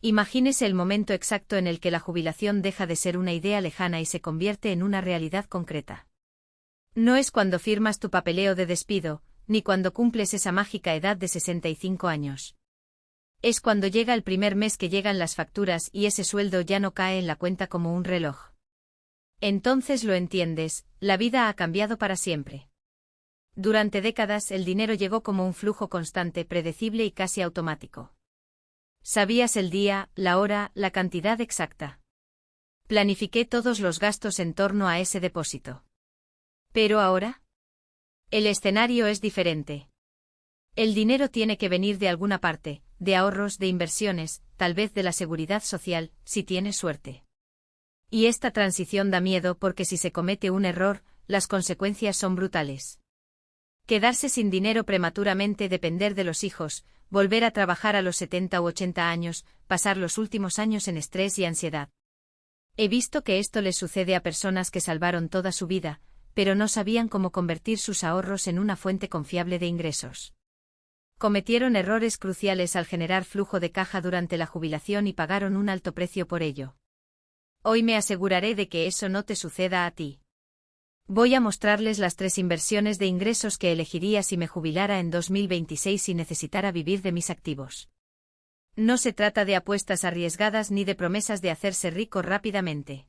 Imagínese el momento exacto en el que la jubilación deja de ser una idea lejana y se convierte en una realidad concreta. No es cuando firmas tu papeleo de despido, ni cuando cumples esa mágica edad de 65 años. Es cuando llega el primer mes que llegan las facturas y ese sueldo ya no cae en la cuenta como un reloj. Entonces lo entiendes, la vida ha cambiado para siempre. Durante décadas el dinero llegó como un flujo constante, predecible y casi automático. Sabías el día, la hora, la cantidad exacta. Planifiqué todos los gastos en torno a ese depósito. Pero ahora, el escenario es diferente. El dinero tiene que venir de alguna parte, de ahorros, de inversiones, tal vez de la seguridad social, si tienes suerte. Y esta transición da miedo porque si se comete un error, las consecuencias son brutales. Quedarse sin dinero prematuramente, depender de los hijos, volver a trabajar a los 70 u 80 años, pasar los últimos años en estrés y ansiedad. He visto que esto les sucede a personas que salvaron toda su vida, pero no sabían cómo convertir sus ahorros en una fuente confiable de ingresos. Cometieron errores cruciales al generar flujo de caja durante la jubilación y pagaron un alto precio por ello. Hoy me aseguraré de que eso no te suceda a ti. Voy a mostrarles las 3 inversiones de ingresos que elegiría si me jubilara en 2026 y necesitara vivir de mis activos. No se trata de apuestas arriesgadas ni de promesas de hacerse rico rápidamente.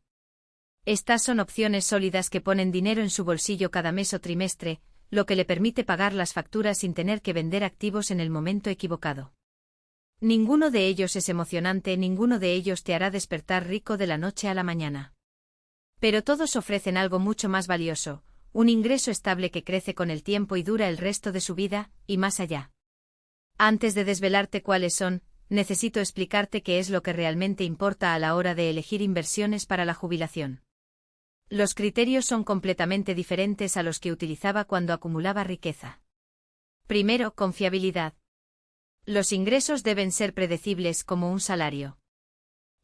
Estas son opciones sólidas que ponen dinero en su bolsillo cada mes o trimestre, lo que le permite pagar las facturas sin tener que vender activos en el momento equivocado. Ninguno de ellos es emocionante, ninguno de ellos te hará despertar rico de la noche a la mañana. Pero todos ofrecen algo mucho más valioso, un ingreso estable que crece con el tiempo y dura el resto de su vida, y más allá. Antes de desvelarte cuáles son, necesito explicarte qué es lo que realmente importa a la hora de elegir inversiones para la jubilación. Los criterios son completamente diferentes a los que utilizaba cuando acumulaba riqueza. Primero, confiabilidad. Los ingresos deben ser predecibles como un salario.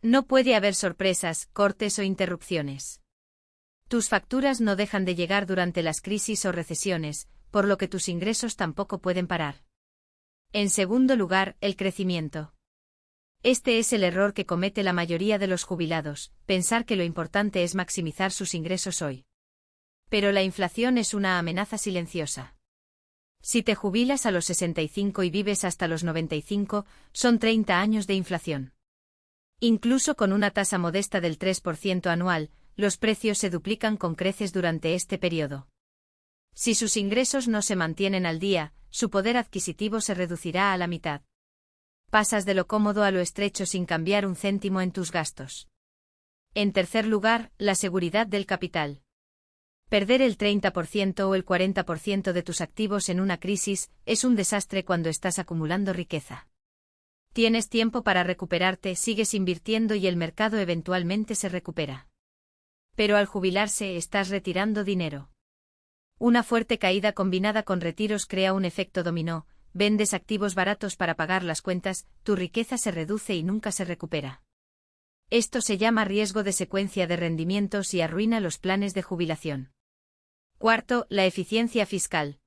No puede haber sorpresas, cortes o interrupciones. Tus facturas no dejan de llegar durante las crisis o recesiones, por lo que tus ingresos tampoco pueden parar. En segundo lugar, el crecimiento. Este es el error que comete la mayoría de los jubilados, pensar que lo importante es maximizar sus ingresos hoy. Pero la inflación es una amenaza silenciosa. Si te jubilas a los 65 y vives hasta los 95, son 30 años de inflación. Incluso con una tasa modesta del 3% anual, los precios se duplican con creces durante este periodo. Si sus ingresos no se mantienen al día, su poder adquisitivo se reducirá a la mitad. Pasas de lo cómodo a lo estrecho sin cambiar un céntimo en tus gastos. En tercer lugar, la seguridad del capital. Perder el 30% o el 40% de tus activos en una crisis es un desastre cuando estás acumulando riqueza. Tienes tiempo para recuperarte, sigues invirtiendo y el mercado eventualmente se recupera. Pero al jubilarse estás retirando dinero. Una fuerte caída combinada con retiros crea un efecto dominó, vendes activos baratos para pagar las cuentas, tu riqueza se reduce y nunca se recupera. Esto se llama riesgo de secuencia de rendimientos y arruina los planes de jubilación. Cuarto, la eficiencia fiscal.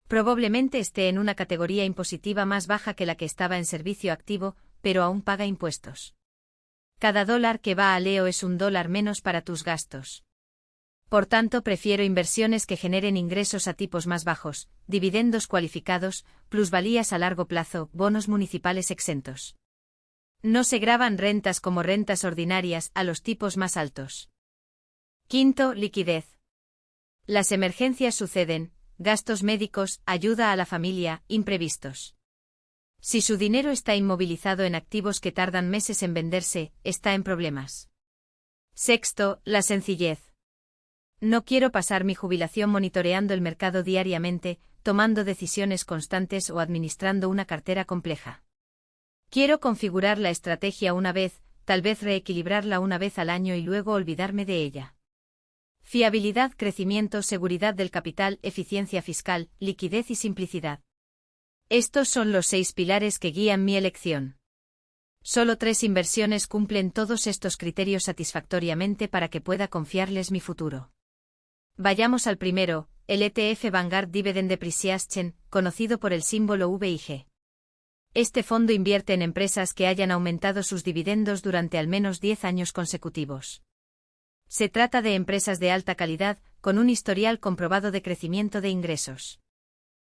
Probablemente esté en una categoría impositiva más baja que la que estaba en servicio activo, pero aún paga impuestos. Cada dólar que va a Leo es un dólar menos para tus gastos. Por tanto, prefiero inversiones que generen ingresos a tipos más bajos, dividendos cualificados, plusvalías a largo plazo, bonos municipales exentos. No se gravan rentas como rentas ordinarias a los tipos más altos. Quinto, liquidez. Las emergencias suceden, gastos médicos, ayuda a la familia, imprevistos. Si su dinero está inmovilizado en activos que tardan meses en venderse, está en problemas. Sexto, la sencillez. No quiero pasar mi jubilación monitoreando el mercado diariamente, tomando decisiones constantes o administrando una cartera compleja. Quiero configurar la estrategia una vez, tal vez reequilibrarla una vez al año y luego olvidarme de ella. Fiabilidad, crecimiento, seguridad del capital, eficiencia fiscal, liquidez y simplicidad. Estos son los 6 pilares que guían mi elección. Solo 3 inversiones cumplen todos estos criterios satisfactoriamente para que pueda confiarles mi futuro. Vayamos al primero, el ETF Vanguard Dividend Depreciation, conocido por el símbolo VIG. Este fondo invierte en empresas que hayan aumentado sus dividendos durante al menos 10 años consecutivos. Se trata de empresas de alta calidad, con un historial comprobado de crecimiento de ingresos.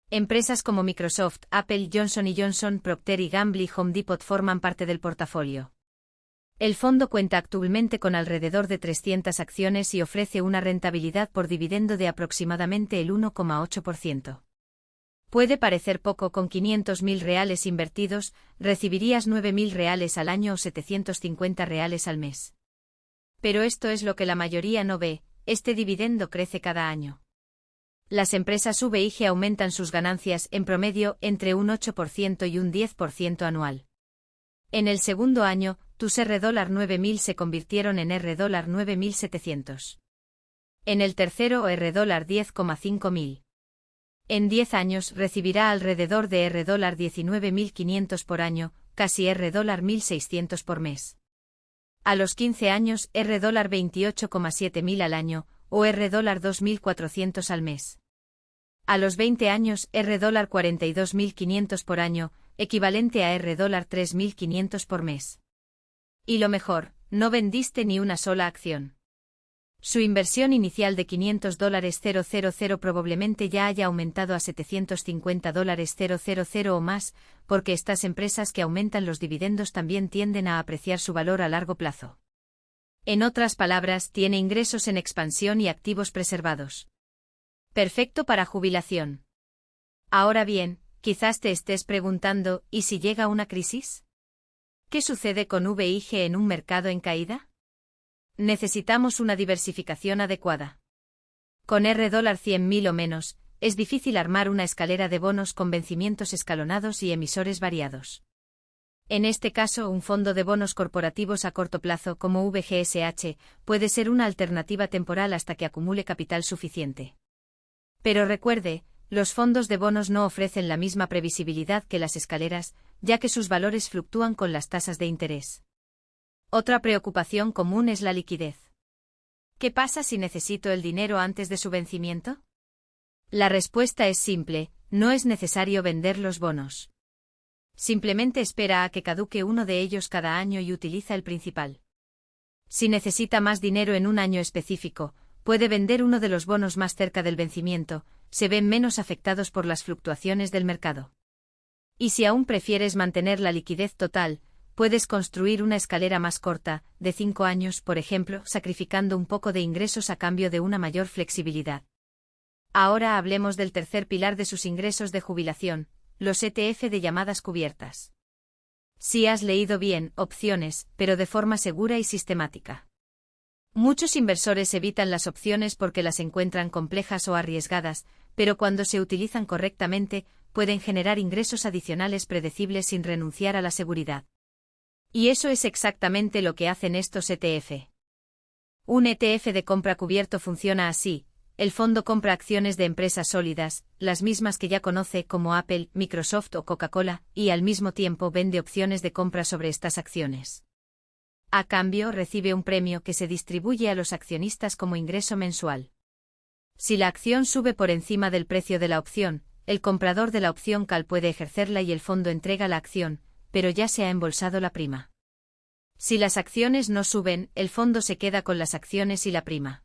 Empresas como Microsoft, Apple, Johnson & Johnson, Procter & Gamble y Home Depot forman parte del portafolio. El fondo cuenta actualmente con alrededor de 300 acciones y ofrece una rentabilidad por dividendo de aproximadamente el 1,8%. Puede parecer poco. Con 500.000 reales invertidos, recibirías 9.000 reales al año o 750 reales al mes. Pero esto es lo que la mayoría no ve: este dividendo crece cada año. Las empresas VIG aumentan sus ganancias, en promedio, entre un 8% y un 10% anual. En el segundo año, tus $9.000 se convirtieron en $9.700. En el tercero, $10.500. En 10 años recibirá alrededor de $19.500 por año, casi $1.600 por mes. A los 15 años, $28.700 al año, o $2.400 al mes. A los 20 años, $42.500 por año, equivalente a $3.500 por mes. Y lo mejor, no vendiste ni una sola acción. Su inversión inicial de $500,000 probablemente ya haya aumentado a $750,000 o más, porque estas empresas que aumentan los dividendos también tienden a apreciar su valor a largo plazo. En otras palabras, tiene ingresos en expansión y activos preservados. Perfecto para jubilación. Ahora bien, quizás te estés preguntando, ¿y si llega una crisis? ¿Qué sucede con VIG en un mercado en caída? Necesitamos una diversificación adecuada. Con $100.000 o menos, es difícil armar una escalera de bonos con vencimientos escalonados y emisores variados. En este caso, un fondo de bonos corporativos a corto plazo como VGSH puede ser una alternativa temporal hasta que acumule capital suficiente. Pero recuerde, los fondos de bonos no ofrecen la misma previsibilidad que las escaleras, ya que sus valores fluctúan con las tasas de interés. Otra preocupación común es la liquidez. ¿Qué pasa si necesito el dinero antes de su vencimiento? La respuesta es simple: no es necesario vender los bonos. Simplemente espera a que caduque uno de ellos cada año y utiliza el principal. Si necesita más dinero en un año específico, puede vender uno de los bonos más cerca del vencimiento, se ven menos afectados por las fluctuaciones del mercado. Y si aún prefieres mantener la liquidez total, puedes construir una escalera más corta, de 5 años, por ejemplo, sacrificando un poco de ingresos a cambio de una mayor flexibilidad. Ahora hablemos del tercer pilar de sus ingresos de jubilación, los ETF de llamadas cubiertas. Si has leído bien, opciones, pero de forma segura y sistemática. Muchos inversores evitan las opciones porque las encuentran complejas o arriesgadas, pero cuando se utilizan correctamente, pueden generar ingresos adicionales predecibles sin renunciar a la seguridad. Y eso es exactamente lo que hacen estos ETF. Un ETF de compra cubierto funciona así: el fondo compra acciones de empresas sólidas, las mismas que ya conoce como Apple, Microsoft o Coca-Cola, y al mismo tiempo vende opciones de compra sobre estas acciones. A cambio, recibe un premio que se distribuye a los accionistas como ingreso mensual. Si la acción sube por encima del precio de la opción, el comprador de la opción call puede ejercerla y el fondo entrega la acción, pero ya se ha embolsado la prima. Si las acciones no suben, el fondo se queda con las acciones y la prima.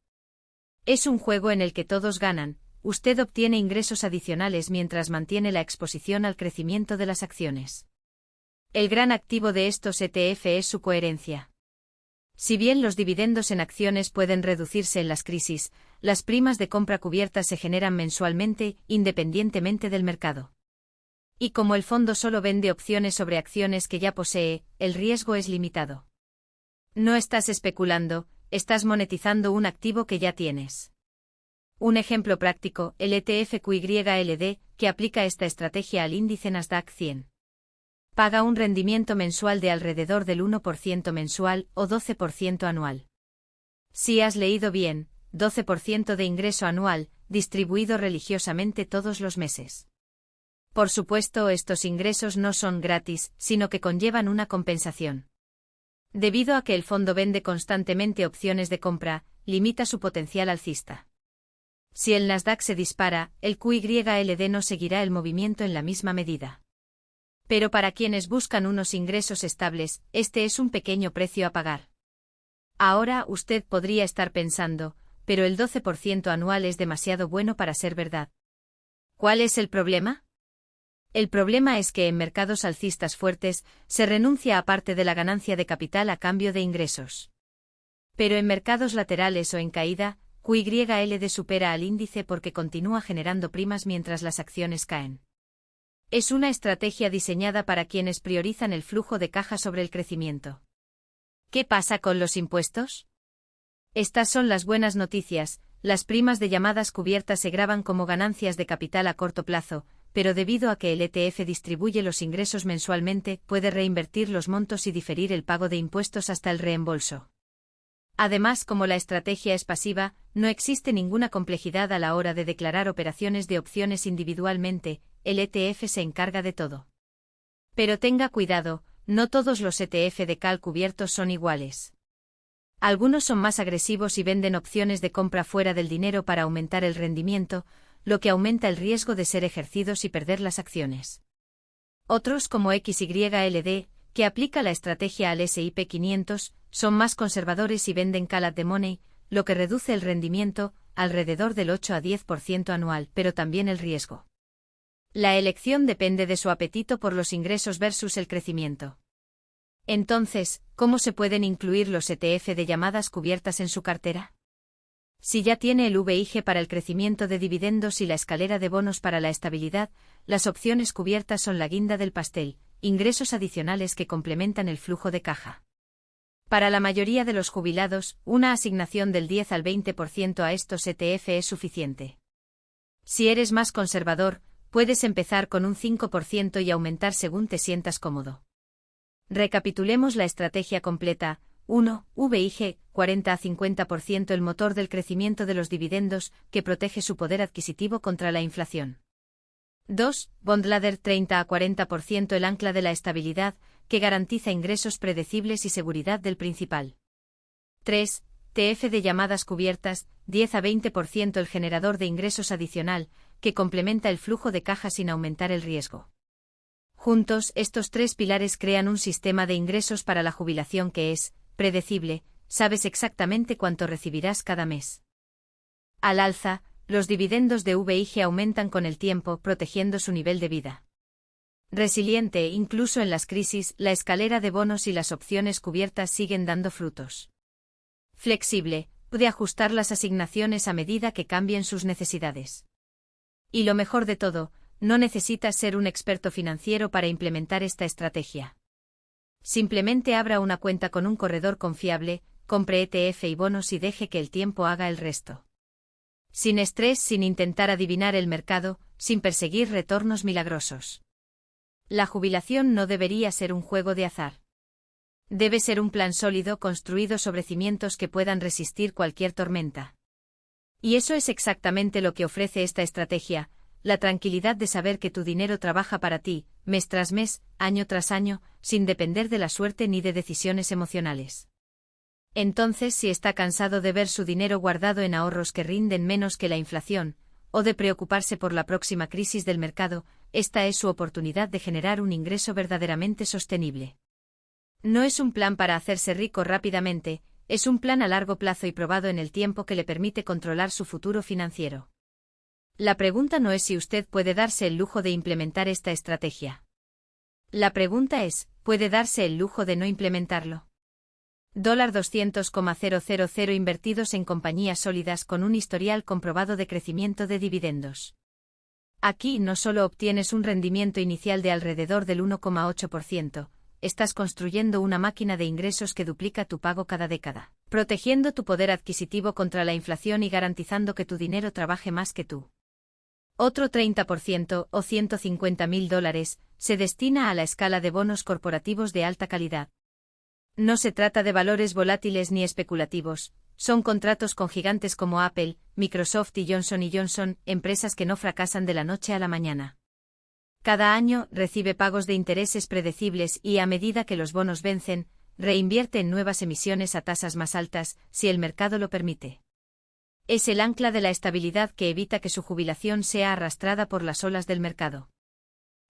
Es un juego en el que todos ganan: usted obtiene ingresos adicionales mientras mantiene la exposición al crecimiento de las acciones. El gran activo de estos ETF es su coherencia. Si bien los dividendos en acciones pueden reducirse en las crisis, las primas de compra cubierta se generan mensualmente, independientemente del mercado. Y como el fondo solo vende opciones sobre acciones que ya posee, el riesgo es limitado. No estás especulando, estás monetizando un activo que ya tienes. Un ejemplo práctico: el ETF QYLD, que aplica esta estrategia al índice Nasdaq 100. Paga un rendimiento mensual de alrededor del 1% mensual o 12% anual. Si has leído bien, 12% de ingreso anual, distribuido religiosamente todos los meses. Por supuesto, estos ingresos no son gratis, sino que conllevan una compensación. Debido a que el fondo vende constantemente opciones de compra, limita su potencial alcista. Si el Nasdaq se dispara, el QYLD no seguirá el movimiento en la misma medida. Pero para quienes buscan unos ingresos estables, este es un pequeño precio a pagar. Ahora usted podría estar pensando, pero el 12% anual es demasiado bueno para ser verdad. ¿Cuál es el problema? El problema es que en mercados alcistas fuertes, se renuncia a parte de la ganancia de capital a cambio de ingresos. Pero en mercados laterales o en caída, QYLD supera al índice porque continúa generando primas mientras las acciones caen. Es una estrategia diseñada para quienes priorizan el flujo de caja sobre el crecimiento. ¿Qué pasa con los impuestos? Estas son las buenas noticias. Las primas de llamadas cubiertas se graban como ganancias de capital a corto plazo, pero debido a que el ETF distribuye los ingresos mensualmente, puede reinvertir los montos y diferir el pago de impuestos hasta el reembolso. Además, como la estrategia es pasiva, no existe ninguna complejidad a la hora de declarar operaciones de opciones individualmente, el ETF se encarga de todo. Pero tenga cuidado, no todos los ETF de call cubiertos son iguales. Algunos son más agresivos y venden opciones de compra fuera del dinero para aumentar el rendimiento, lo que aumenta el riesgo de ser ejercidos y perder las acciones. Otros, como XYLD, que aplica la estrategia al S&P 500, son más conservadores y venden call at the money, lo que reduce el rendimiento, alrededor del 8 a 10% anual, pero también el riesgo. La elección depende de su apetito por los ingresos versus el crecimiento. Entonces, ¿cómo se pueden incluir los ETF de llamadas cubiertas en su cartera? Si ya tiene el VIG para el crecimiento de dividendos y la escalera de bonos para la estabilidad, las opciones cubiertas son la guinda del pastel, ingresos adicionales que complementan el flujo de caja. Para la mayoría de los jubilados, una asignación del 10 al 20% a estos ETF es suficiente. Si eres más conservador, puedes empezar con un 5% y aumentar según te sientas cómodo. Recapitulemos la estrategia completa. 1. VIG, 40 a 50% el motor del crecimiento de los dividendos, que protege su poder adquisitivo contra la inflación. 2. Bondladder, 30 a 40% el ancla de la estabilidad, que garantiza ingresos predecibles y seguridad del principal. 3. TF de llamadas cubiertas, 10 a 20% el generador de ingresos adicional, que complementa el flujo de caja sin aumentar el riesgo. Juntos, estos tres pilares crean un sistema de ingresos para la jubilación que es predecible, sabes exactamente cuánto recibirás cada mes. Al alza, los dividendos de VIG aumentan con el tiempo, protegiendo su nivel de vida. Resiliente, incluso en las crisis, la escalera de bonos y las opciones cubiertas siguen dando frutos. Flexible, puede ajustar las asignaciones a medida que cambien sus necesidades. Y lo mejor de todo, no necesitas ser un experto financiero para implementar esta estrategia. Simplemente abra una cuenta con un corredor confiable, compre ETF y bonos y deje que el tiempo haga el resto. Sin estrés, sin intentar adivinar el mercado, sin perseguir retornos milagrosos. La jubilación no debería ser un juego de azar. Debe ser un plan sólido construido sobre cimientos que puedan resistir cualquier tormenta. Y eso es exactamente lo que ofrece esta estrategia, la tranquilidad de saber que tu dinero trabaja para ti, mes tras mes, año tras año, sin depender de la suerte ni de decisiones emocionales. Entonces, si está cansado de ver su dinero guardado en ahorros que rinden menos que la inflación, o de preocuparse por la próxima crisis del mercado, esta es su oportunidad de generar un ingreso verdaderamente sostenible. No es un plan para hacerse rico rápidamente, es un plan a largo plazo y probado en el tiempo que le permite controlar su futuro financiero. La pregunta no es si usted puede darse el lujo de implementar esta estrategia. La pregunta es, ¿puede darse el lujo de no implementarlo? $200,000 invertidos en compañías sólidas con un historial comprobado de crecimiento de dividendos. Aquí no solo obtienes un rendimiento inicial de alrededor del 1,8%, estás construyendo una máquina de ingresos que duplica tu pago cada década, protegiendo tu poder adquisitivo contra la inflación y garantizando que tu dinero trabaje más que tú. Otro 30%, o $150,000, se destina a la escala de bonos corporativos de alta calidad. No se trata de valores volátiles ni especulativos, son contratos con gigantes como Apple, Microsoft y Johnson & Johnson, empresas que no fracasan de la noche a la mañana. Cada año recibe pagos de intereses predecibles y, a medida que los bonos vencen, reinvierte en nuevas emisiones a tasas más altas, si el mercado lo permite. Es el ancla de la estabilidad que evita que su jubilación sea arrastrada por las olas del mercado.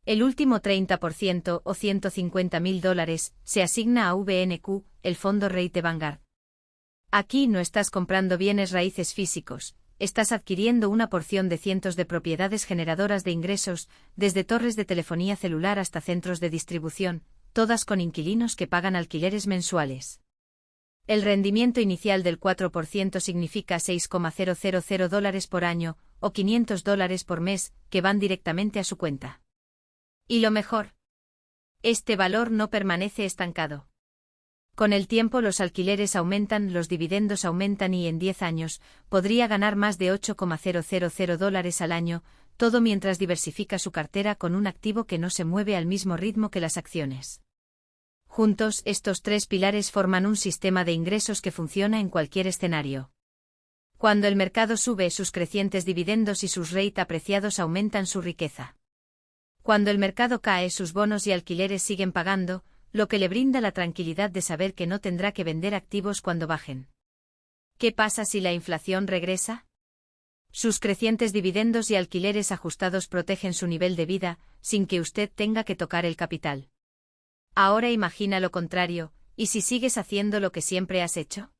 El último 30% o $150.000 se asigna a VNQ, el fondo Rate Vanguard. Aquí no estás comprando bienes raíces físicos, estás adquiriendo una porción de cientos de propiedades generadoras de ingresos, desde torres de telefonía celular hasta centros de distribución, todas con inquilinos que pagan alquileres mensuales. El rendimiento inicial del 4% significa $6,000 por año, o $500 por mes, que van directamente a su cuenta. Y lo mejor, este valor no permanece estancado. Con el tiempo los alquileres aumentan, los dividendos aumentan y en 10 años podría ganar más de $8,000 al año, todo mientras diversifica su cartera con un activo que no se mueve al mismo ritmo que las acciones. Juntos, estos tres pilares forman un sistema de ingresos que funciona en cualquier escenario. Cuando el mercado sube, sus crecientes dividendos y sus rate apreciados aumentan su riqueza. Cuando el mercado cae, sus bonos y alquileres siguen pagando, lo que le brinda la tranquilidad de saber que no tendrá que vender activos cuando bajen. ¿Qué pasa si la inflación regresa? Sus crecientes dividendos y alquileres ajustados protegen su nivel de vida, sin que usted tenga que tocar el capital. Ahora imagina lo contrario, ¿y si sigues haciendo lo que siempre has hecho?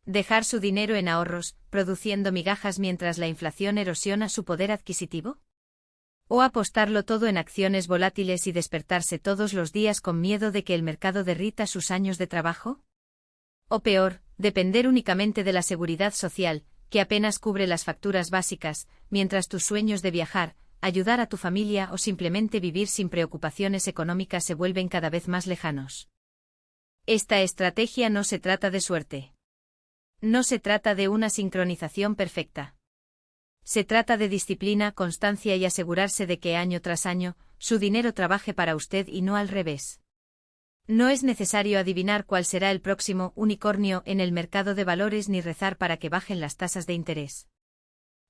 ¿Dejar su dinero en ahorros, produciendo migajas mientras la inflación erosiona su poder adquisitivo? ¿O apostarlo todo en acciones volátiles y despertarse todos los días con miedo de que el mercado derrita sus años de trabajo? O peor, depender únicamente de la seguridad social, que apenas cubre las facturas básicas, mientras tus sueños de viajar, ayudar a tu familia o simplemente vivir sin preocupaciones económicas se vuelven cada vez más lejanos. Esta estrategia no se trata de suerte. No se trata de una sincronización perfecta. Se trata de disciplina, constancia y asegurarse de que año tras año, su dinero trabaje para usted y no al revés. No es necesario adivinar cuál será el próximo unicornio en el mercado de valores ni rezar para que bajen las tasas de interés.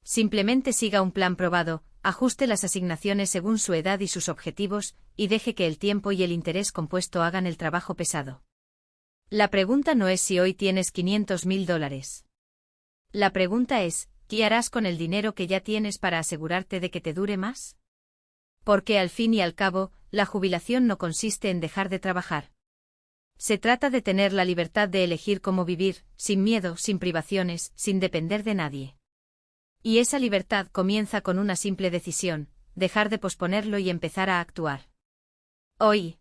Simplemente siga un plan probado, ajuste las asignaciones según su edad y sus objetivos, y deje que el tiempo y el interés compuesto hagan el trabajo pesado. La pregunta no es si hoy tienes $500.000. La pregunta es, ¿qué harás con el dinero que ya tienes para asegurarte de que te dure más? Porque al fin y al cabo, la jubilación no consiste en dejar de trabajar. Se trata de tener la libertad de elegir cómo vivir, sin miedo, sin privaciones, sin depender de nadie. Y esa libertad comienza con una simple decisión, dejar de posponerlo y empezar a actuar. Hoy.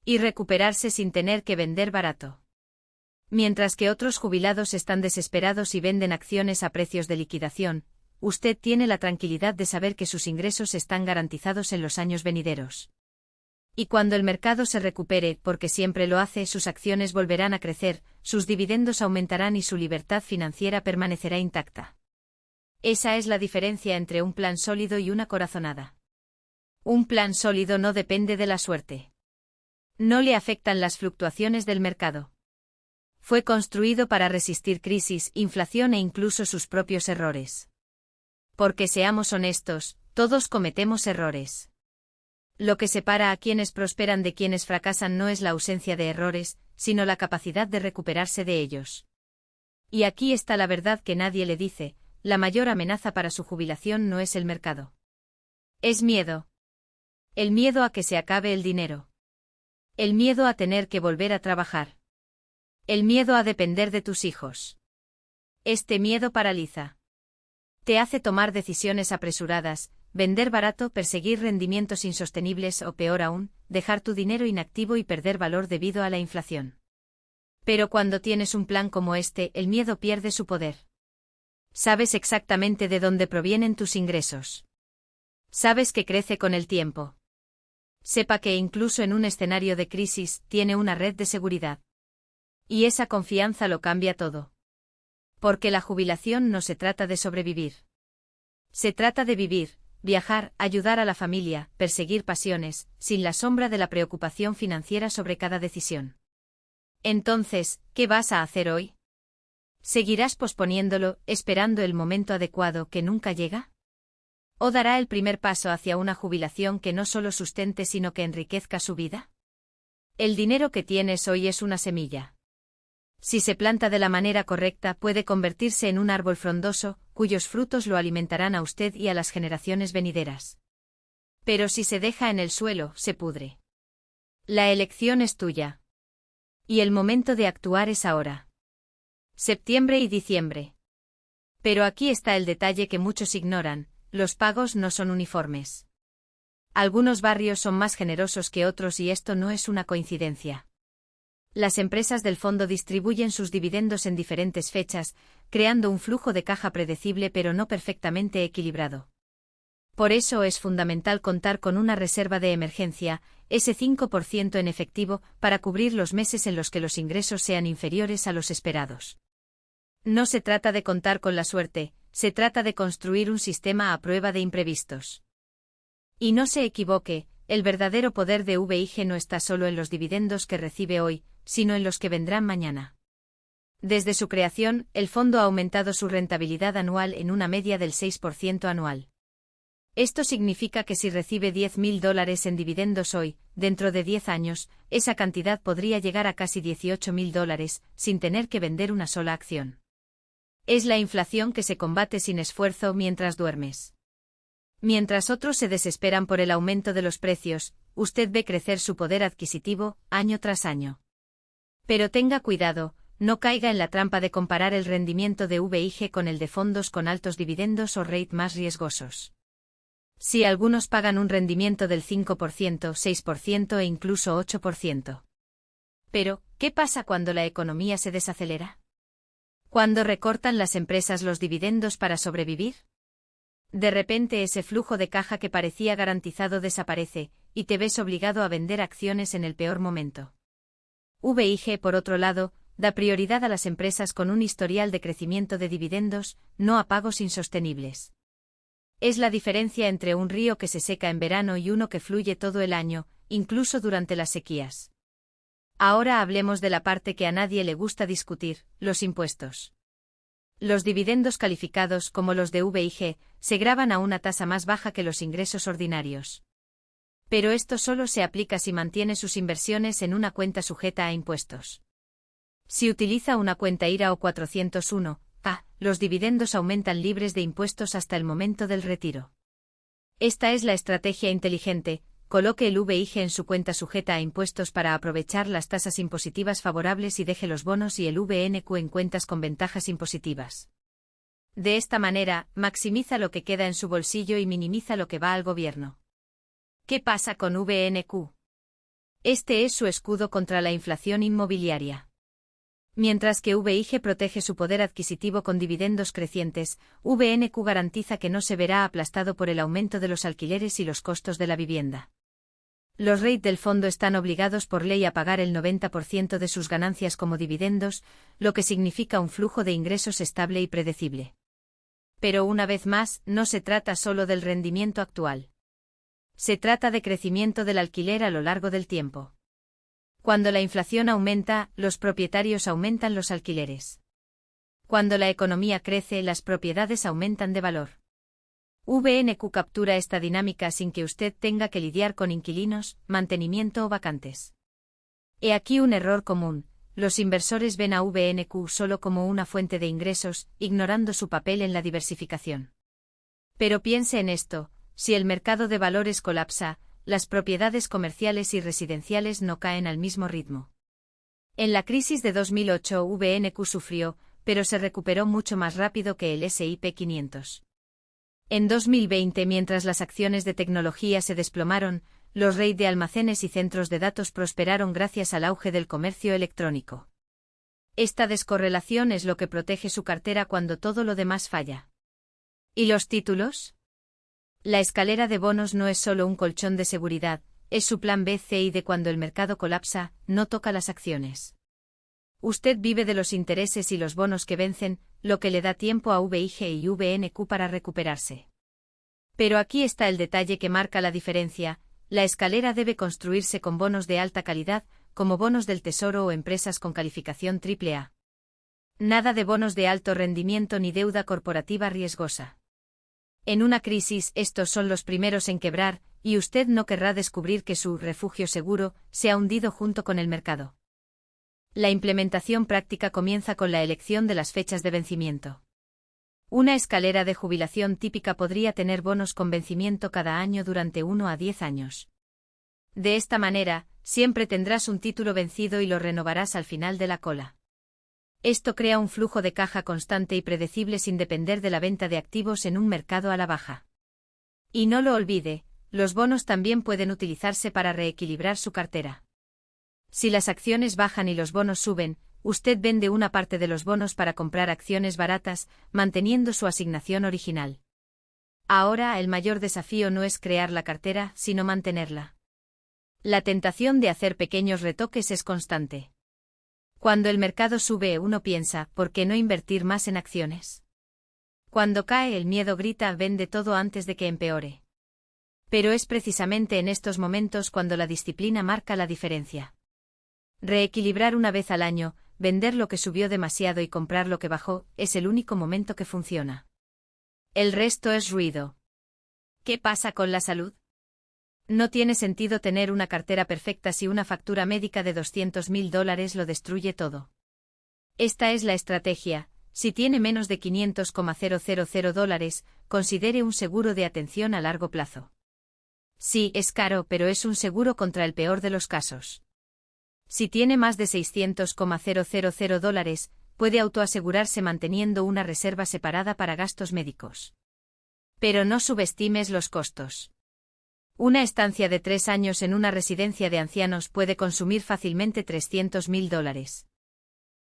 Y recuperarse sin tener que vender barato. Mientras que otros jubilados están desesperados y venden acciones a precios de liquidación, usted tiene la tranquilidad de saber que sus ingresos están garantizados en los años venideros. Y cuando el mercado se recupere, porque siempre lo hace, sus acciones volverán a crecer, sus dividendos aumentarán y su libertad financiera permanecerá intacta. Esa es la diferencia entre un plan sólido y una corazonada. Un plan sólido no depende de la suerte. No le afectan las fluctuaciones del mercado. Fue construido para resistir crisis, inflación e incluso sus propios errores. Porque seamos honestos, todos cometemos errores. Lo que separa a quienes prosperan de quienes fracasan no es la ausencia de errores, sino la capacidad de recuperarse de ellos. Y aquí está la verdad que nadie le dice: la mayor amenaza para su jubilación no es el mercado. Es miedo. El miedo a que se acabe el dinero. El miedo a tener que volver a trabajar. El miedo a depender de tus hijos. Este miedo paraliza. Te hace tomar decisiones apresuradas, vender barato, perseguir rendimientos insostenibles o peor aún, dejar tu dinero inactivo y perder valor debido a la inflación. Pero cuando tienes un plan como este, el miedo pierde su poder. Sabes exactamente de dónde provienen tus ingresos. Sabes que crece con el tiempo. Sepa que incluso en un escenario de crisis, tiene una red de seguridad. Y esa confianza lo cambia todo. Porque la jubilación no se trata de sobrevivir. Se trata de vivir, viajar, ayudar a la familia, perseguir pasiones, sin la sombra de la preocupación financiera sobre cada decisión. Entonces, ¿qué vas a hacer hoy? ¿Seguirás posponiéndolo, esperando el momento adecuado que nunca llega? ¿O dará el primer paso hacia una jubilación que no solo sustente sino que enriquezca su vida? El dinero que tienes hoy es una semilla. Si se planta de la manera correcta, puede convertirse en un árbol frondoso, cuyos frutos lo alimentarán a usted y a las generaciones venideras. Pero si se deja en el suelo, se pudre. La elección es tuya. Y el momento de actuar es ahora. Septiembre y diciembre. Pero aquí está el detalle que muchos ignoran: los pagos no son uniformes. Algunos barrios son más generosos que otros y esto no es una coincidencia. Las empresas del fondo distribuyen sus dividendos en diferentes fechas, creando un flujo de caja predecible pero no perfectamente equilibrado. Por eso es fundamental contar con una reserva de emergencia, ese 5% en efectivo, para cubrir los meses en los que los ingresos sean inferiores a los esperados. No se trata de contar con la suerte, se trata de construir un sistema a prueba de imprevistos. Y no se equivoque, el verdadero poder de VIG no está solo en los dividendos que recibe hoy, sino en los que vendrán mañana. Desde su creación, el fondo ha aumentado su rentabilidad anual en una media del 6% anual. Esto significa que si recibe $10.000 en dividendos hoy, dentro de 10 años, esa cantidad podría llegar a casi $18.000, sin tener que vender una sola acción. Es la inflación que se combate sin esfuerzo mientras duermes. Mientras otros se desesperan por el aumento de los precios, usted ve crecer su poder adquisitivo, año tras año. Pero tenga cuidado, no caiga en la trampa de comparar el rendimiento de VIG con el de fondos con altos dividendos o rate más riesgosos. Si algunos pagan un rendimiento del 5%, 6% e incluso 8%. Pero, ¿qué pasa cuando la economía se desacelera? ¿Cuándo recortan las empresas los dividendos para sobrevivir? De repente ese flujo de caja que parecía garantizado desaparece, y te ves obligado a vender acciones en el peor momento. VIG, por otro lado, da prioridad a las empresas con un historial de crecimiento de dividendos, no a pagos insostenibles. Es la diferencia entre un río que se seca en verano y uno que fluye todo el año, incluso durante las sequías. Ahora hablemos de la parte que a nadie le gusta discutir: los impuestos. Los dividendos calificados, como los de VIG, se gravan a una tasa más baja que los ingresos ordinarios. Pero esto solo se aplica si mantiene sus inversiones en una cuenta sujeta a impuestos. Si utiliza una cuenta IRA o 401, los dividendos aumentan libres de impuestos hasta el momento del retiro. Esta es la estrategia inteligente: coloque el VIG en su cuenta sujeta a impuestos para aprovechar las tasas impositivas favorables y deje los bonos y el VNQ en cuentas con ventajas impositivas. De esta manera, maximiza lo que queda en su bolsillo y minimiza lo que va al gobierno. ¿Qué pasa con VNQ? Este es su escudo contra la inflación inmobiliaria. Mientras que VIG protege su poder adquisitivo con dividendos crecientes, VNQ garantiza que no se verá aplastado por el aumento de los alquileres y los costos de la vivienda. Los REIT del fondo están obligados por ley a pagar el 90% de sus ganancias como dividendos, lo que significa un flujo de ingresos estable y predecible. Pero una vez más, no se trata solo del rendimiento actual. Se trata de crecimiento del alquiler a lo largo del tiempo. Cuando la inflación aumenta, los propietarios aumentan los alquileres. Cuando la economía crece, las propiedades aumentan de valor. VNQ captura esta dinámica sin que usted tenga que lidiar con inquilinos, mantenimiento o vacantes. He aquí un error común: los inversores ven a VNQ solo como una fuente de ingresos, ignorando su papel en la diversificación. Pero piense en esto: si el mercado de valores colapsa, las propiedades comerciales y residenciales no caen al mismo ritmo. En la crisis de 2008 VNQ sufrió, pero se recuperó mucho más rápido que el S&P 500. En 2020, mientras las acciones de tecnología se desplomaron, los REIT de almacenes y centros de datos prosperaron gracias al auge del comercio electrónico. Esta descorrelación es lo que protege su cartera cuando todo lo demás falla. ¿Y los títulos? La escalera de bonos no es solo un colchón de seguridad, es su plan B, C y D cuando el mercado colapsa. No toca las acciones. Usted vive de los intereses y los bonos que vencen, lo que le da tiempo a VIG y VNQ para recuperarse. Pero aquí está el detalle que marca la diferencia: la escalera debe construirse con bonos de alta calidad, como bonos del Tesoro o empresas con calificación AAA. Nada de bonos de alto rendimiento ni deuda corporativa riesgosa. En una crisis, estos son los primeros en quebrar, y usted no querrá descubrir que su refugio seguro se ha hundido junto con el mercado. La implementación práctica comienza con la elección de las fechas de vencimiento. Una escalera de jubilación típica podría tener bonos con vencimiento cada año durante 1 a 10 años. De esta manera, siempre tendrás un título vencido y lo renovarás al final de la cola. Esto crea un flujo de caja constante y predecible sin depender de la venta de activos en un mercado a la baja. Y no lo olvide, los bonos también pueden utilizarse para reequilibrar su cartera. Si las acciones bajan y los bonos suben, usted vende una parte de los bonos para comprar acciones baratas, manteniendo su asignación original. Ahora el mayor desafío no es crear la cartera, sino mantenerla. La tentación de hacer pequeños retoques es constante. Cuando el mercado sube uno piensa, ¿por qué no invertir más en acciones? Cuando cae el miedo grita, vende todo antes de que empeore. Pero es precisamente en estos momentos cuando la disciplina marca la diferencia. Reequilibrar una vez al año, vender lo que subió demasiado y comprar lo que bajó, es el único momento que funciona. El resto es ruido. ¿Qué pasa con la salud? No tiene sentido tener una cartera perfecta si una factura médica de $200.000 lo destruye todo. Esta es la estrategia. Si tiene menos de $500,000, considere un seguro de atención a largo plazo. Sí, es caro, pero es un seguro contra el peor de los casos. Si tiene más de $600,000, puede autoasegurarse manteniendo una reserva separada para gastos médicos. Pero no subestimes los costos. Una estancia de 3 años en una residencia de ancianos puede consumir fácilmente $300.000.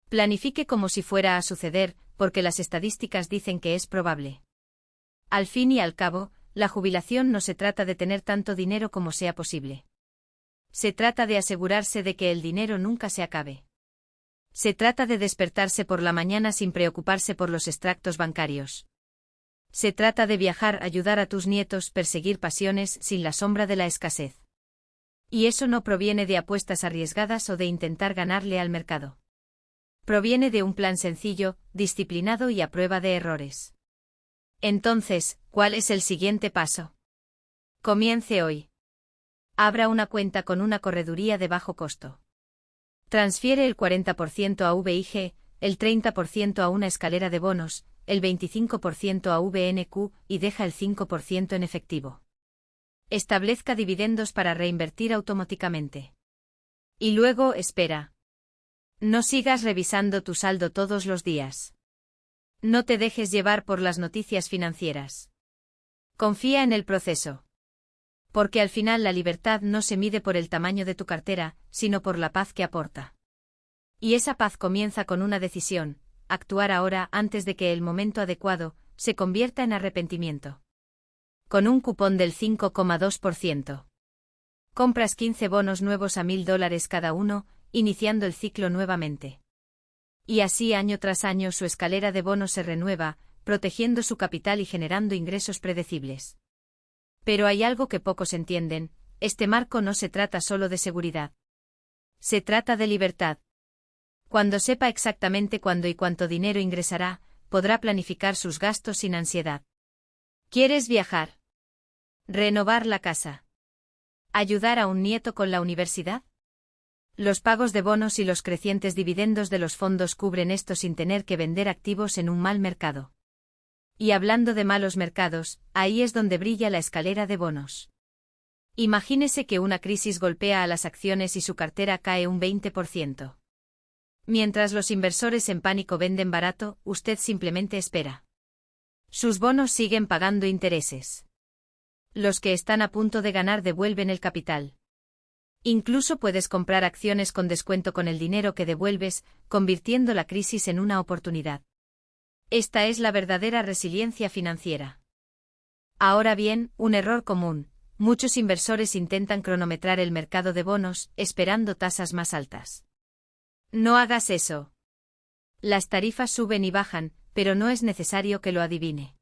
Planifique como si fuera a suceder, porque las estadísticas dicen que es probable. Al fin y al cabo, la jubilación no se trata de tener tanto dinero como sea posible. Se trata de asegurarse de que el dinero nunca se acabe. Se trata de despertarse por la mañana sin preocuparse por los extractos bancarios. Se trata de viajar, ayudar a tus nietos, perseguir pasiones sin la sombra de la escasez. Y eso no proviene de apuestas arriesgadas o de intentar ganarle al mercado. Proviene de un plan sencillo, disciplinado y a prueba de errores. Entonces, ¿cuál es el siguiente paso? Comience hoy. Abra una cuenta con una correduría de bajo costo. Transfiere el 40% a VIG, el 30% a una escalera de bonos, el 25% a VNQ y deja el 5% en efectivo. Establezca dividendos para reinvertir automáticamente. Y luego espera. No sigas revisando tu saldo todos los días. No te dejes llevar por las noticias financieras. Confía en el proceso. Porque al final la libertad no se mide por el tamaño de tu cartera, sino por la paz que aporta. Y esa paz comienza con una decisión: actuar ahora antes de que el momento adecuado se convierta en arrepentimiento. Con un cupón del 5,2%. Compras 15 bonos nuevos a $1.000 cada uno, iniciando el ciclo nuevamente. Y así año tras año su escalera de bonos se renueva, protegiendo su capital y generando ingresos predecibles. Pero hay algo que pocos entienden: este marco no se trata solo de seguridad. Se trata de libertad. Cuando sepa exactamente cuándo y cuánto dinero ingresará, podrá planificar sus gastos sin ansiedad. ¿Quieres viajar? ¿Renovar la casa? ¿Ayudar a un nieto con la universidad? Los pagos de bonos y los crecientes dividendos de los fondos cubren esto sin tener que vender activos en un mal mercado. Y hablando de malos mercados, ahí es donde brilla la escalera de bonos. Imagínese que una crisis golpea a las acciones y su cartera cae un 20%. Mientras los inversores en pánico venden barato, usted simplemente espera. Sus bonos siguen pagando intereses. Los que están a punto de ganar devuelven el capital. Incluso puedes comprar acciones con descuento con el dinero que devuelves, convirtiendo la crisis en una oportunidad. Esta es la verdadera resiliencia financiera. Ahora bien, un error común: muchos inversores intentan cronometrar el mercado de bonos, esperando tasas más altas. No hagas eso. Las tarifas suben y bajan, pero no es necesario que lo adivine.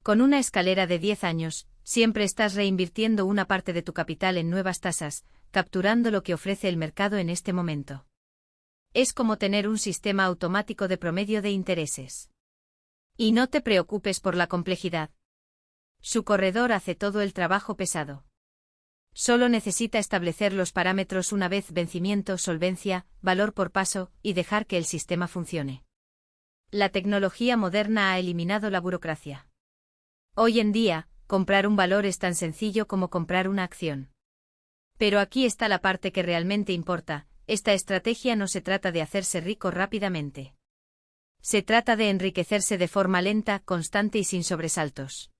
Con una escalera de 10 años, siempre estás reinvirtiendo una parte de tu capital en nuevas tasas, capturando lo que ofrece el mercado en este momento. Es como tener un sistema automático de promedio de intereses. Y no te preocupes por la complejidad. Su corredor hace todo el trabajo pesado. Solo necesita establecer los parámetros una vez: vencimiento, solvencia, valor por paso, y dejar que el sistema funcione. La tecnología moderna ha eliminado la burocracia. Hoy en día, comprar un valor es tan sencillo como comprar una acción. Pero aquí está la parte que realmente importa: esta estrategia no se trata de hacerse rico rápidamente. Se trata de enriquecerse de forma lenta, constante y sin sobresaltos.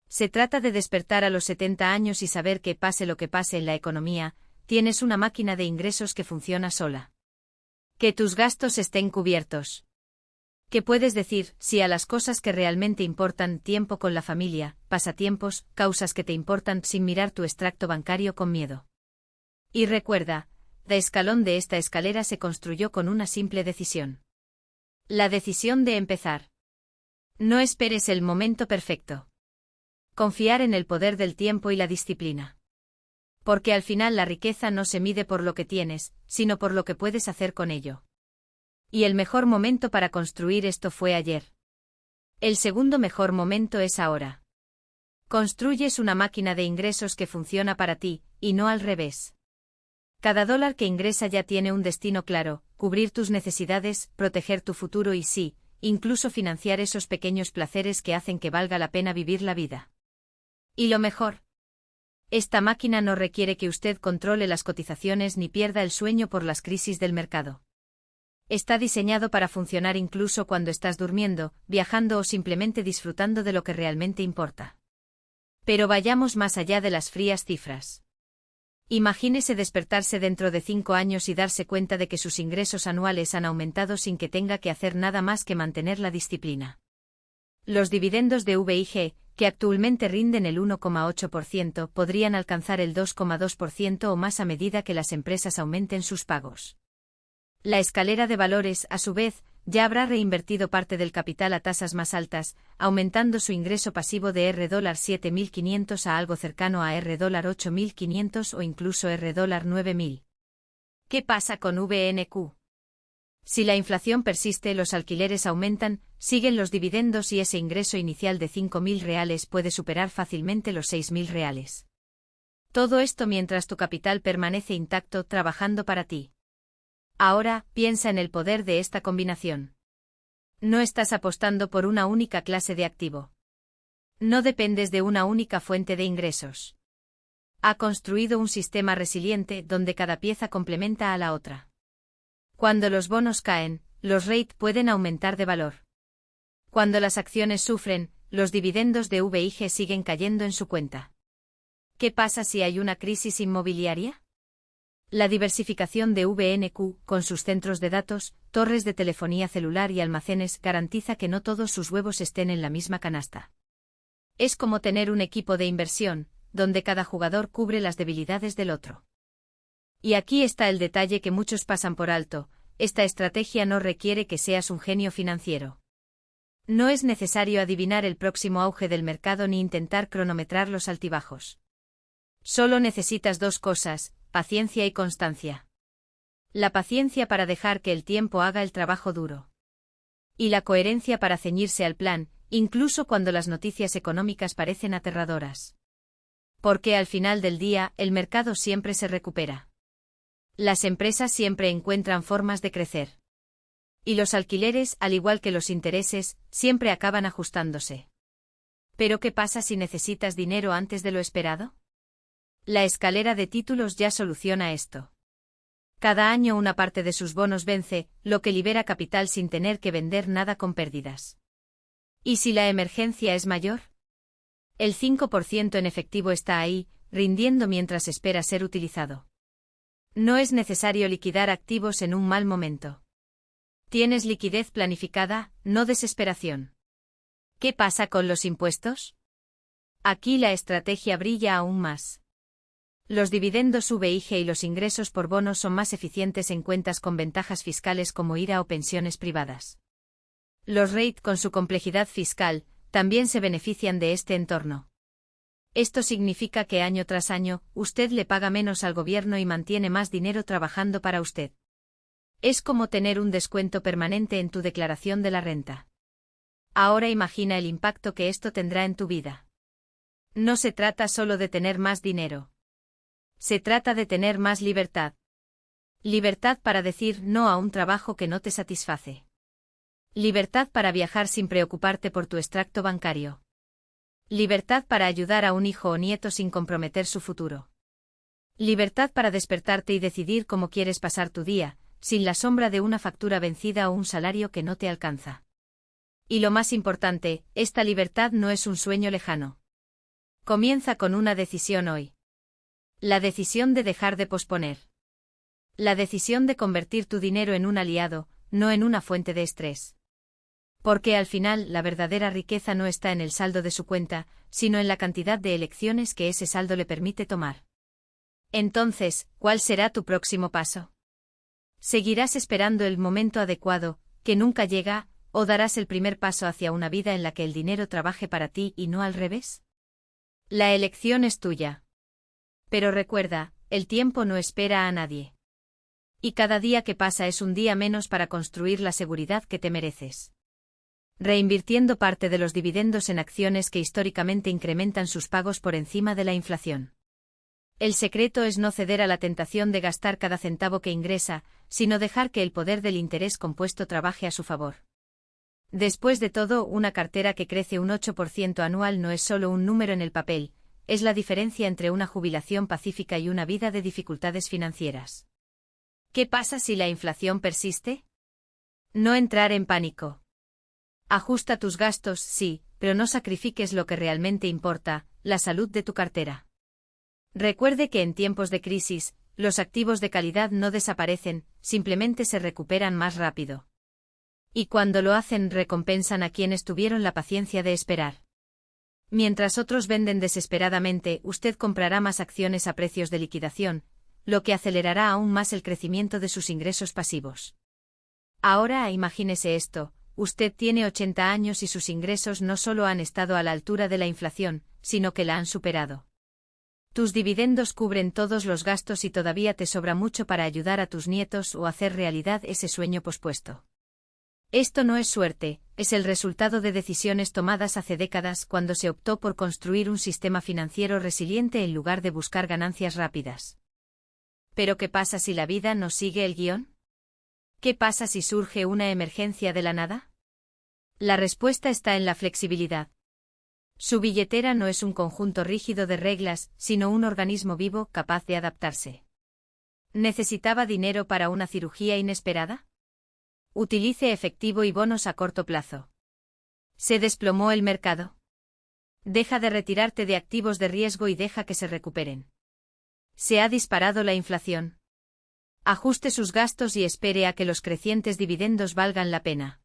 Se trata de despertar a los 70 años y saber que, pase lo que pase en la economía, tienes una máquina de ingresos que funciona sola. Que tus gastos estén cubiertos. Que puedes decir sí a las cosas que realmente importan: tiempo con la familia, pasatiempos, causas que te importan, sin mirar tu extracto bancario con miedo. Y recuerda, cada escalón de esta escalera se construyó con una simple decisión. La decisión de empezar. No esperes el momento perfecto. Confiar en el poder del tiempo y la disciplina. Porque al final la riqueza no se mide por lo que tienes, sino por lo que puedes hacer con ello. Y el mejor momento para construir esto fue ayer. El segundo mejor momento es ahora. Construyes una máquina de ingresos que funciona para ti, y no al revés. Cada dólar que ingresa ya tiene un destino claro: cubrir tus necesidades, proteger tu futuro y sí, incluso financiar esos pequeños placeres que hacen que valga la pena vivir la vida. Y lo mejor: esta máquina no requiere que usted controle las cotizaciones ni pierda el sueño por las crisis del mercado. Está diseñado para funcionar incluso cuando estás durmiendo, viajando o simplemente disfrutando de lo que realmente importa. Pero vayamos más allá de las frías cifras. Imagínese despertarse dentro de 5 años y darse cuenta de que sus ingresos anuales han aumentado sin que tenga que hacer nada más que mantener la disciplina. Los dividendos de VIG, que actualmente rinden el 1,8%, podrían alcanzar el 2,2% o más a medida que las empresas aumenten sus pagos. La escalera de valores, a su vez, ya habrá reinvertido parte del capital a tasas más altas, aumentando su ingreso pasivo de $7.500 a algo cercano a $8.500 o incluso $9.000. ¿Qué pasa con VNQ? Si la inflación persiste, los alquileres aumentan, siguen los dividendos y ese ingreso inicial de $5.000 puede superar fácilmente los $6.000. Todo esto mientras tu capital permanece intacto, trabajando para ti. Ahora, piensa en el poder de esta combinación. No estás apostando por una única clase de activo. No dependes de una única fuente de ingresos. Ha construido un sistema resiliente donde cada pieza complementa a la otra. Cuando los bonos caen, los REIT pueden aumentar de valor. Cuando las acciones sufren, los dividendos de VIG siguen cayendo en su cuenta. ¿Qué pasa si hay una crisis inmobiliaria? La diversificación de VNQ, con sus centros de datos, torres de telefonía celular y almacenes, garantiza que no todos sus huevos estén en la misma canasta. Es como tener un equipo de inversión, donde cada jugador cubre las debilidades del otro. Y aquí está el detalle que muchos pasan por alto: esta estrategia no requiere que seas un genio financiero. No es necesario adivinar el próximo auge del mercado ni intentar cronometrar los altibajos. Solo necesitas dos cosas: paciencia y constancia. La paciencia para dejar que el tiempo haga el trabajo duro. Y la coherencia para ceñirse al plan, incluso cuando las noticias económicas parecen aterradoras. Porque al final del día, el mercado siempre se recupera. Las empresas siempre encuentran formas de crecer. Y los alquileres, al igual que los intereses, siempre acaban ajustándose. ¿Pero qué pasa si necesitas dinero antes de lo esperado? La escalera de títulos ya soluciona esto. Cada año una parte de sus bonos vence, lo que libera capital sin tener que vender nada con pérdidas. ¿Y si la emergencia es mayor? El 5% en efectivo está ahí, rindiendo mientras espera ser utilizado. No es necesario liquidar activos en un mal momento. Tienes liquidez planificada, no desesperación. ¿Qué pasa con los impuestos? Aquí la estrategia brilla aún más. Los dividendos VIG y los ingresos por bonos son más eficientes en cuentas con ventajas fiscales como IRA o pensiones privadas. Los REIT, con su complejidad fiscal, también se benefician de este entorno. Esto significa que año tras año, usted le paga menos al gobierno y mantiene más dinero trabajando para usted. Es como tener un descuento permanente en tu declaración de la renta. Ahora imagina el impacto que esto tendrá en tu vida. No se trata solo de tener más dinero. Se trata de tener más libertad. Libertad para decir no a un trabajo que no te satisface. Libertad para viajar sin preocuparte por tu extracto bancario. Libertad para ayudar a un hijo o nieto sin comprometer su futuro. Libertad para despertarte y decidir cómo quieres pasar tu día, sin la sombra de una factura vencida o un salario que no te alcanza. Y lo más importante, esta libertad no es un sueño lejano. Comienza con una decisión hoy. La decisión de dejar de posponer. La decisión de convertir tu dinero en un aliado, no en una fuente de estrés. Porque al final la verdadera riqueza no está en el saldo de su cuenta, sino en la cantidad de elecciones que ese saldo le permite tomar. Entonces, ¿cuál será tu próximo paso? ¿Seguirás esperando el momento adecuado, que nunca llega, o darás el primer paso hacia una vida en la que el dinero trabaje para ti y no al revés? La elección es tuya. Pero recuerda, el tiempo no espera a nadie. Y cada día que pasa es un día menos para construir la seguridad que te mereces. Reinvirtiendo parte de los dividendos en acciones que históricamente incrementan sus pagos por encima de la inflación. El secreto es no ceder a la tentación de gastar cada centavo que ingresa, sino dejar que el poder del interés compuesto trabaje a su favor. Después de todo, una cartera que crece un 8% anual no es solo un número en el papel, es la diferencia entre una jubilación pacífica y una vida de dificultades financieras. ¿Qué pasa si la inflación persiste? No entrar en pánico. Ajusta tus gastos, sí, pero no sacrifiques lo que realmente importa, la salud de tu cartera. Recuerde que en tiempos de crisis, los activos de calidad no desaparecen, simplemente se recuperan más rápido. Y cuando lo hacen, recompensan a quienes tuvieron la paciencia de esperar. Mientras otros venden desesperadamente, usted comprará más acciones a precios de liquidación, lo que acelerará aún más el crecimiento de sus ingresos pasivos. Ahora imagínese esto, usted tiene 80 años y sus ingresos no solo han estado a la altura de la inflación, sino que la han superado. Tus dividendos cubren todos los gastos y todavía te sobra mucho para ayudar a tus nietos o hacer realidad ese sueño pospuesto. Esto no es suerte, es el resultado de decisiones tomadas hace décadas cuando se optó por construir un sistema financiero resiliente en lugar de buscar ganancias rápidas. ¿Pero qué pasa si la vida no sigue el guión? ¿Qué pasa si surge una emergencia de la nada? La respuesta está en la flexibilidad. Su billetera no es un conjunto rígido de reglas, sino un organismo vivo capaz de adaptarse. ¿Necesitaba dinero para una cirugía inesperada? Utilice efectivo y bonos a corto plazo. ¿Se desplomó el mercado? Deja de retirarte de activos de riesgo y deja que se recuperen. ¿Se ha disparado la inflación? Ajuste sus gastos y espere a que los crecientes dividendos valgan la pena.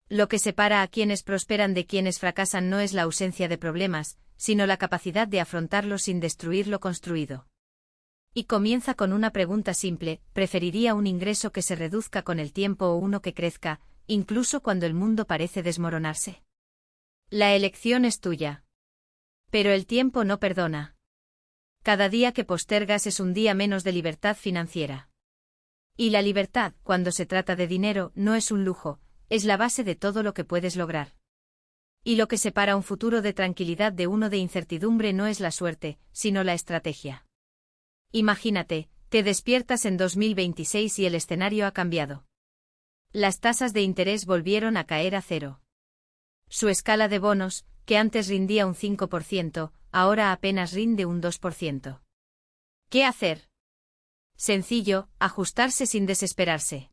Lo que separa a quienes prosperan de quienes fracasan no es la ausencia de problemas, sino la capacidad de afrontarlos sin destruir lo construido. Y comienza con una pregunta simple: ¿preferiría un ingreso que se reduzca con el tiempo o uno que crezca, incluso cuando el mundo parece desmoronarse? La elección es tuya. Pero el tiempo no perdona. Cada día que postergas es un día menos de libertad financiera. Y la libertad, cuando se trata de dinero, no es un lujo, es la base de todo lo que puedes lograr. Y lo que separa un futuro de tranquilidad de uno de incertidumbre no es la suerte, sino la estrategia. Imagínate, te despiertas en 2026 y el escenario ha cambiado. Las tasas de interés volvieron a caer a cero. Su escala de bonos, que antes rindía un 5%, ahora apenas rinde un 2%. ¿Qué hacer? Sencillo, ajustarse sin desesperarse.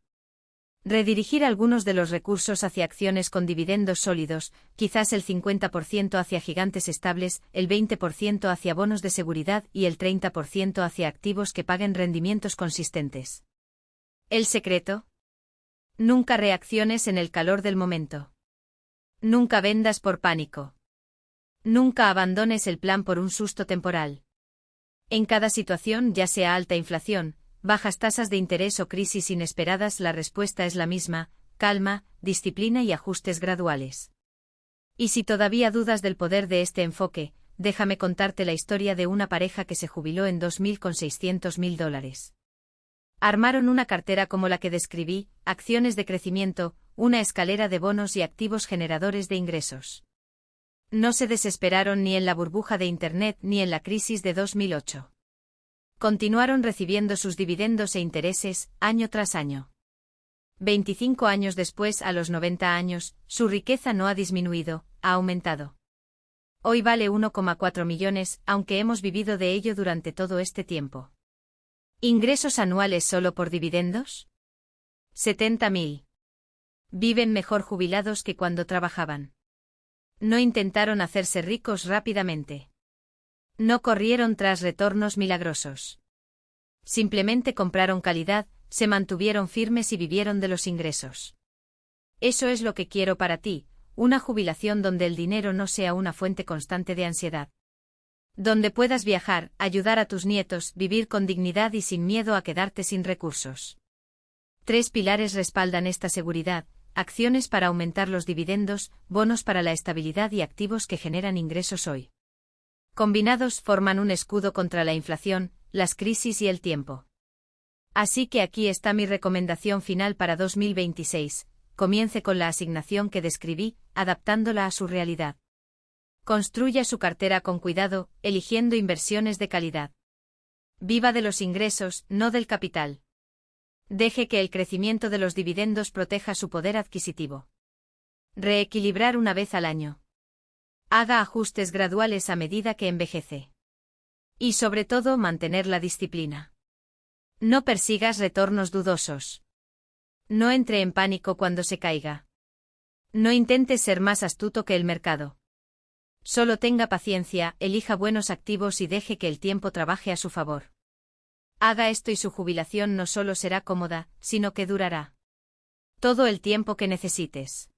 Redirigir algunos de los recursos hacia acciones con dividendos sólidos, quizás el 50% hacia gigantes estables, el 20% hacia bonos de seguridad y el 30% hacia activos que paguen rendimientos consistentes. ¿El secreto? Nunca reacciones en el calor del momento. Nunca vendas por pánico. Nunca abandones el plan por un susto temporal. En cada situación, ya sea alta inflación, bajas tasas de interés o crisis inesperadas, la respuesta es la misma: calma, disciplina y ajustes graduales. Y si todavía dudas del poder de este enfoque, déjame contarte la historia de una pareja que se jubiló en 2000 con $600,000. Armaron una cartera como la que describí: acciones de crecimiento, una escalera de bonos y activos generadores de ingresos. No se desesperaron ni en la burbuja de Internet ni en la crisis de 2008. Continuaron recibiendo sus dividendos e intereses, año tras año. 25 años después, a los 90 años, su riqueza no ha disminuido, ha aumentado. Hoy vale 1,4 millones, aunque hemos vivido de ello durante todo este tiempo. ¿Ingresos anuales solo por dividendos? 70.000. Viven mejor jubilados que cuando trabajaban. No intentaron hacerse ricos rápidamente. No corrieron tras retornos milagrosos. Simplemente compraron calidad, se mantuvieron firmes y vivieron de los ingresos. Eso es lo que quiero para ti, una jubilación donde el dinero no sea una fuente constante de ansiedad. Donde puedas viajar, ayudar a tus nietos, vivir con dignidad y sin miedo a quedarte sin recursos. 3 pilares respaldan esta seguridad: acciones para aumentar los dividendos, bonos para la estabilidad y activos que generan ingresos hoy. Combinados forman un escudo contra la inflación, las crisis y el tiempo. Así que aquí está mi recomendación final para 2026, comience con la asignación que describí, adaptándola a su realidad. Construya su cartera con cuidado, eligiendo inversiones de calidad. Viva de los ingresos, no del capital. Deje que el crecimiento de los dividendos proteja su poder adquisitivo. Reequilibrar una vez al año. Haga ajustes graduales a medida que envejece. Y sobre todo, mantener la disciplina. No persigas retornos dudosos. No entre en pánico cuando se caiga. No intente ser más astuto que el mercado. Solo tenga paciencia, elija buenos activos y deje que el tiempo trabaje a su favor. Haga esto y su jubilación no solo será cómoda, sino que durará todo el tiempo que necesites.